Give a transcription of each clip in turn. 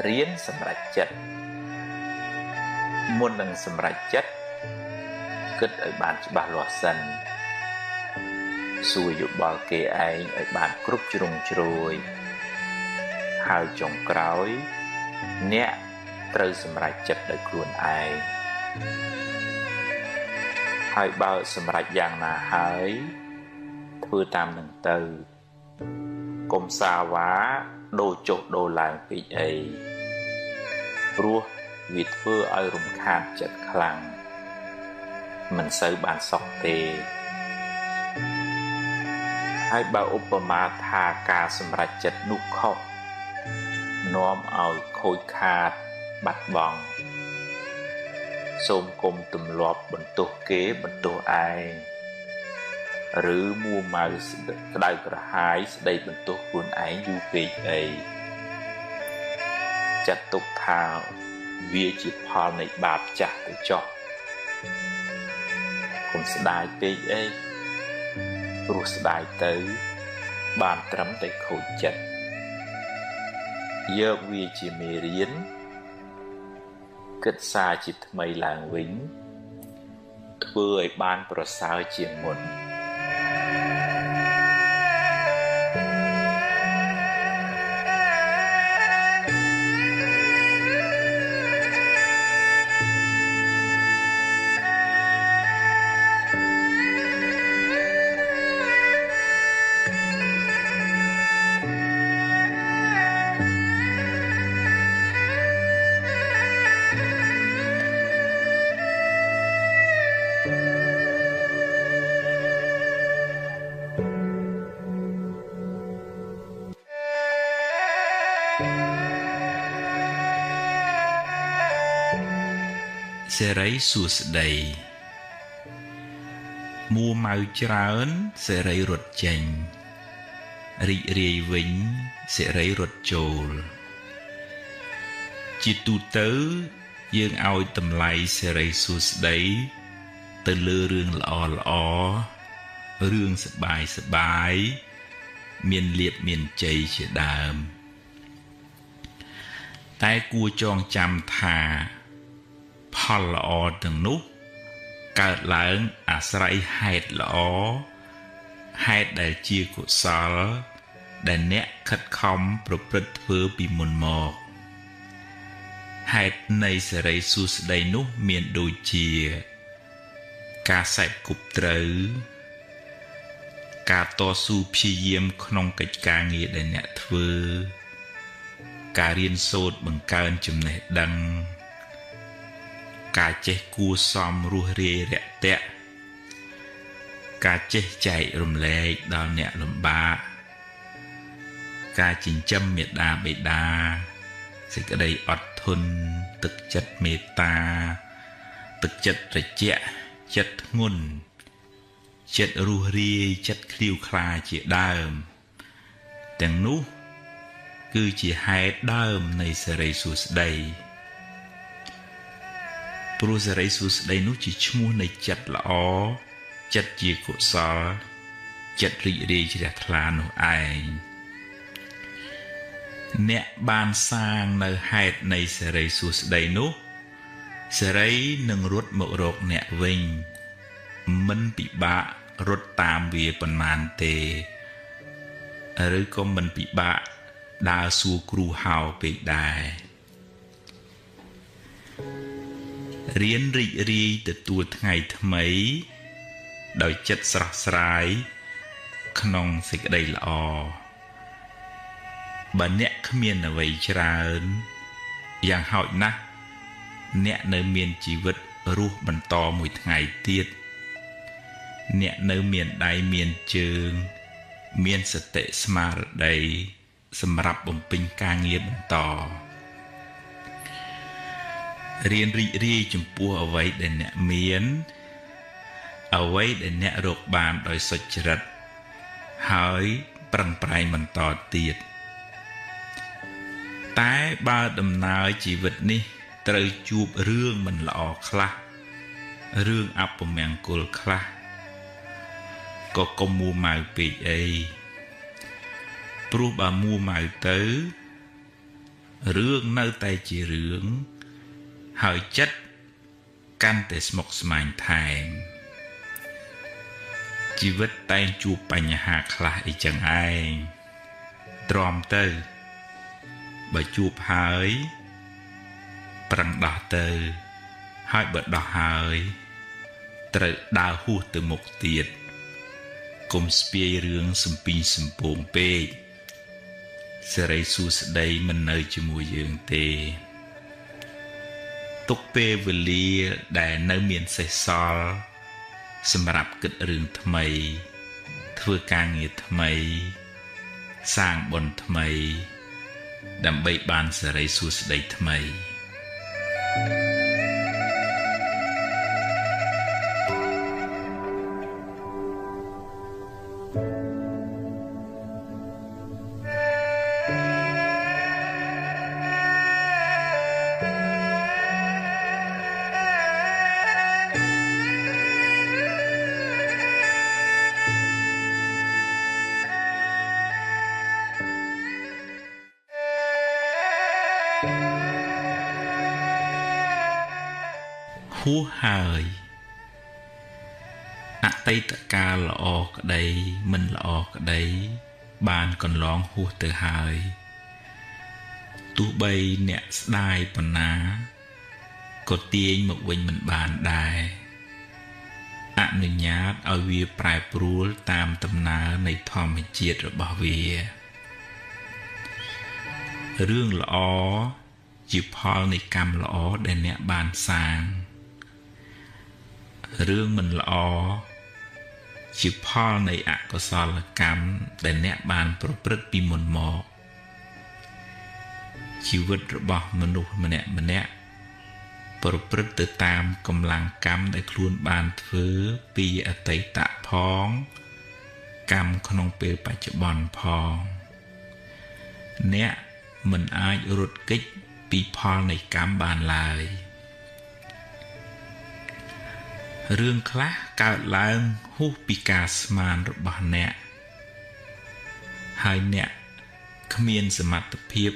រៀនសម្រេចចិត្តមុននឹងសម្រេចចិត្តគិតឲ្យបានច្បាស់លាស់សិនសួរយោបល់គេឯងឲ្យបានគ្រប់ជ្រុងជ្រោយហើយចុងក្រោយអ្នកត្រូវសម្រេចចិត្តដោយខ្លួនឯងហើយបើសម្រេចយ៉ាងណាហើយធ្វើតាមនឹងទៅកុំសាវ៉ាដូរចុះដូរឡើងពេកអីព្រោះវាធ្វើឲ្យរំខានចិត្តខ្លាំងមិនសូវបានសុខទេហើយបើឧបមាថាការសម្រេចចិត្តនោះខុសនាំឲ្យខូចខាតបាត់បង់សូមគុំទម្លាប់បន្ទោសគេបន្ទោសឯងឬមួម៉ៅក្តៅក្រហាយស្ដីបន្ទោសខ្លួនឯងយូរពេកអីចាត់ទុកថាវាជាផលនៃបាបចាស់ទៅចុះកុំស្ដាយពេកអីព្រោះស្ដាយទៅបានត្រឹមតែខូចចិត្តយកវាជាមេរៀនគិតសារជាថ្មីឡើងវិញធ្វើឲ្យបានប្រសើរជាងមុនសេរីសួស្តីមួម៉ៅច្រើនសេរីរត់ចេញរីករាយវិញសេរីរត់ចូលជាទូទៅយើងឲ្យតម្លៃសេរីសួស្តីទៅលើរឿងល្អល្អរឿងសប្បាយសប្បាយមានលៀបមានជ័យជាដើមតែគួរចងចាំថាផលល្អទាំងនោះកើតឡើងអាស្រ័យហេតុល្អហេតុដែលជាកុសលដែលអ្នកខិតខំប្រព្រឹត្តធ្វើពីមុនមកហេតុនៃសេរីសួស្តីនោះមានដូចជាការសេពគប់ត្រូវការតស៊ូព្យាយាមក្នុងកិច្ចការងារដែលអ្នកធ្វើការរៀនសូត្របង្កើនចំណេះដឹងការចេះគួសមរស់រាយរាក់ទាក់ការចេះចែករំលែកដល់អ្នកលំបាកការចិញ្ចឹមមេត្តាបិតាសេចក្តីអត់ធន់ទឹកចិត្តមេត្តាទឹកចិត្តត្រជាក់ចិត្តធ្ងន់ចិត្តរស់រាយចិត្តឃ្លាវខ្លាជាដើមទាំងនោះគឺជាហេតុដើមនៃសេរីសួស្តីព្រោះសេរីសួស្តីនោះជាឈ្មោះនៃចិត្តល្អចិត្តជាកុសលចិត្តរីករាយជ្រះថ្លានោះឯងអ្នកបានសាងនៅហេតុនៃសេរីសួស្តីនោះសេរីនឹងរត់មករកអ្នកវិញមិនពិបាករត់តាមវាប៉ុន្មានទេឬក៏មិនពិបាកដើរសួរគ្រូហៅពេកដែររៀនរីករាយទទួលថ្ងៃថ្មីដោយចិត្តស្រស់ស្រាយក្នុងសេចក្តីល្អបើអ្នកគ្មានអ្វីច្រើនយ៉ាងហោចណាស់អ្នកនៅមានជីវិតរស់បន្តមួយថ្ងៃទៀតអ្នកនៅមានដៃមានជើងមានសតិស្មារតីសម្រាប់បំពេញការងារបន្តរៀនរីករាយចំពោះអ្វីដែលអ្នកមានអ្វីដែលអ្នករកបានដោយសុចរិតហើយប្រឹងប្រែងបន្តទៀតតែបើដំណើរជីវិតនេះត្រូវជួបរឿងមិនល្អខ្លះរឿងអពមង្គលខ្លះក៏កុំមួម៉ៅពេកអីព្រោះបើមួម៉ៅទៅ រឿងនៅតែជារឿងហើយចិត្តកាន់តែស្មុគស្មាញថែមជីវិតតែងជួបបញ្ហាខ្លះអីចឹងឯងទ្រាំទៅបើជួបហើយប្រឹងដោះទៅហើយបើដោះហើយត្រូវដើរហួសទៅមុខទៀតកុំស្ពាយរឿងសំពីងសំពងពេកសិរីសួស្តីមិននៅជាមួយយើងទេទុកពេលវេលាដែលនៅមានសេសសល់សម្រាប់គិតរឿងថ្មីធ្វើការងារថ្មីសាងបុណ្យថ្មីដើម្បីបានសិរីសួស្តីថ្មីហួសហើយអតីតកាលល្អក្តីមិនល្អក្តីបានកន្លងហួសទៅហើយទោះបីអ្នកស្ដាយប៉ុណ្ណាក៏ទាញមកវិញមិនបានដែរអនុញ្ញាតឲ្យវាប្រែប្រួលតាមដំណើរនៃធម្មជាតិរបស់វារឿងល្អជាផលនៃកម្មល្អដែលអ្នកបានសាងរឿងមិនល្អជាផលនៃអកុសលកម្មដែលអ្នកបានប្រព្រឹត្តពីមុនមកជីវិតរបស់មនុស្សម្នាក់ប្រព្រឹត្តទៅតាមកម្លាំងកម្មដែលខ្លួនបានធ្វើពីអតីតផងកម្មក្នុងពេលបច្ចុប្បន្នផងអ្នកមិនអាចរត់គេចពីផលនៃកម្មបានឡើយរឿងខ្លះកើតឡើងហួសពីការស្មានរបស់អ្នកហើយអ្នកគ្មានសមត្ថភាព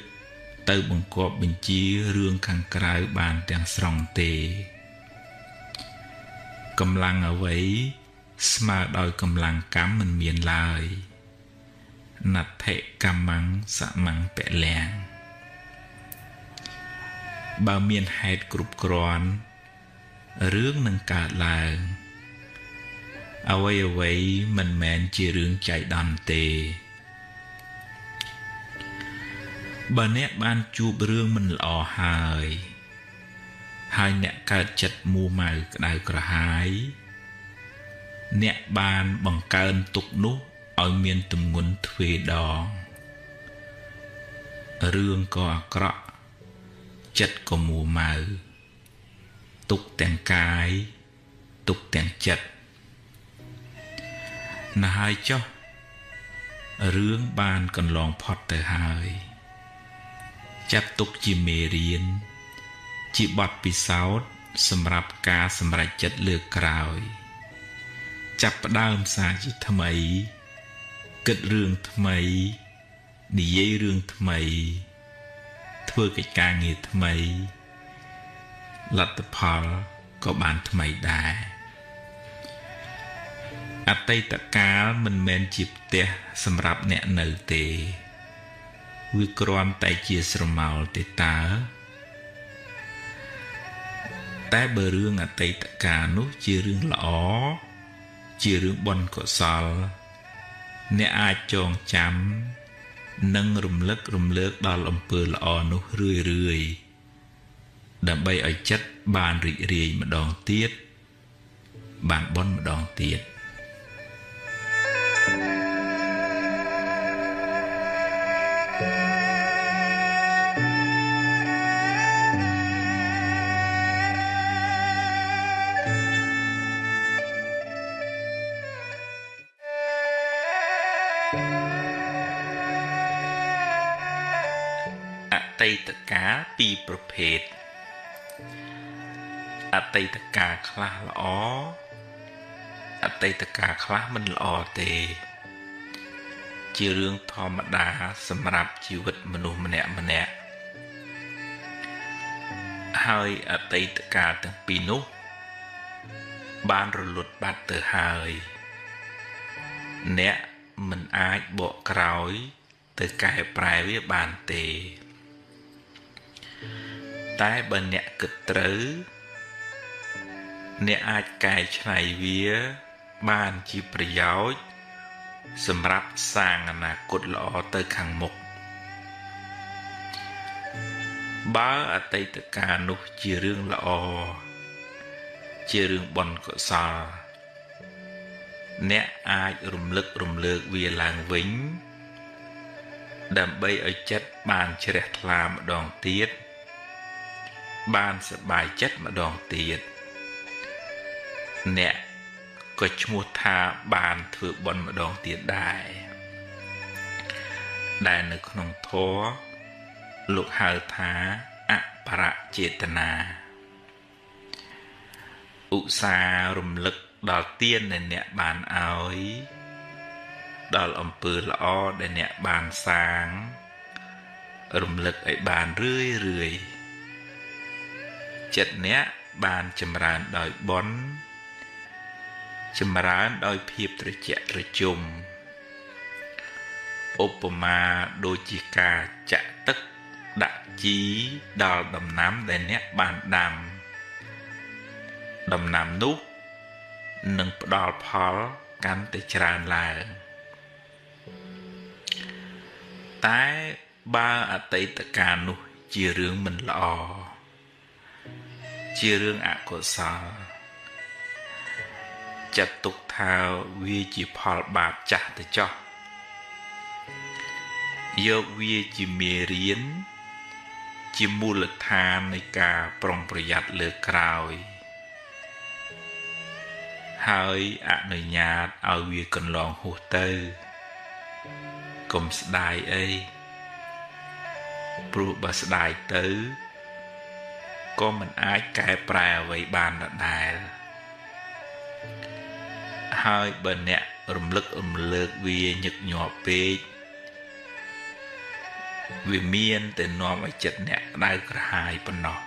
ទៅបង្គាប់បញ្ជារឿងខាងក្រៅបានទាំងស្រុងទេកម្លាំងអ្វីស្មើដោយកម្លាំងកម្មមិនមានឡើយណដ្ឋិកម្មੰសមੰពលំបើមានហេតុគ្រប់គ្រាន់រឿងនឹងកើតឡើងអ្វីមិនមែនជារឿងចៃដន្យទេបើអ្នកបានជួបរឿងមិនល្អហើយអ្នកកើតចិត្តមួម៉ៅក្តៅក្រហាយអ្នកបានបង្កើនទុក្ខនោះឲ្យមានទម្ងន់ទ្វេដងរឿងក៏អាក្រក់ចិត្តក៏មួម៉ៅទុក្ខទាំងកាយទុក្ខទាំងចិត្តណាស់ហើយចុះរឿងបានកន្លងផុតទៅហើយចាត់ទុកជាមេរៀនជាបទពិសោធន៍សម្រាប់ការសម្រេចចិត្តលើកក្រោយចាប់ផ្ដើមសារជាថ្មីគិតរឿងថ្មីនិយាយរឿងថ្មីធ្វើកិច្ចការងារថ្មីលទ្ធផលក៏បានថ្មីដែរអតីតកាលមិនមែនជាផ្ទះសម្រាប់អ្នកនៅទេវាគ្រាន់តែជាស្រមោលទេតើតែបើរឿងអតីតកាលនោះជារឿងល្អជារឿងបុណ្យកុសលអ្នកអាចចងចាំនិងរំលឹករំលើកដល់អំពើល្អនោះរឿយដើម្បីឲ្យចិត្តបានរីករាយម្ដងទៀតបានបុណ្យម្ដងទៀតអតីតកាលពីរប្រភេទអតីតកាលខ្លះល្អអតីតកាលខ្លះមិនល្អទេជារឿងធម្មតាសម្រាប់ជីវិតមនុស្សម្នាក់ ហើយអតីតកាលទាំងពីរនោះបានរលត់បាត់ទៅហើយអ្នកមិនអាចបកក្រោយទៅកែប្រែវាបានទេតែបើអ្នកគិតត្រូវអ្នកអាចកែច្នៃវាបានជាប្រយោជន៍សម្រាប់សាងអនាគតល្អទៅខាងមុខបើអតីតកាលនោះជារឿងល្អជារឿងបុណ្យកុសលអ្នកអាចរំលឹករំលើកវាឡើងវិញដើម្បីឲ្យចិត្តបានជ្រះថ្លាម្ដងទៀតបានសប្បាយចិត្តម្ដងទៀតអ្នកក៏ឈ្មោះថាបានធ្វើបុណ្យម្ដងទៀតដែរដែលនៅក្នុងធម៌លោកហៅថាអបរចេតនាឧស្សាហ៍រំលឹកដល់ទានដែលអ្នកបានឲ្យដល់អំពើល្អដែលអ្នកបានសាងរំលឹកឲ្យបានរឿយចិត្តអ្នកបានចម្រើនដោយបុណ្យចម្រើនដោយភាពត្រជាក់ត្រជុំឧបមាដូចជាការចាក់ទឹកដាក់ជីដល់ដំណាំដែលអ្នកបានដាំដំណាំនោះនឹងផ្ដល់ផលកាន់តែច្រើនឡើងតែបើអតីតកាលនោះជារឿងមិនល្អជារឿងអកុសលចាត់ទុកថាវាជាផលបាបចាស់ទៅចោះយកវាជាមេរៀនជាមូលដ្ឋាននៃការប្រុងប្រយ័ត្នលើក្រោយហើយអនុញ្ញាតឲ្យវាកន្លងហួសទៅកុំស្ដាយអីព្រោះបើស្ដាយទៅក៏មិនអាចកែប្រែអ្វីបានដដែលហើយបើអ្នករំលឹករំលើកវាញឹកញាប់ពេកវាមានតែនាំឲ្យចិត្តអ្នកក្តៅក្រហាយប៉ុណ្ណោះ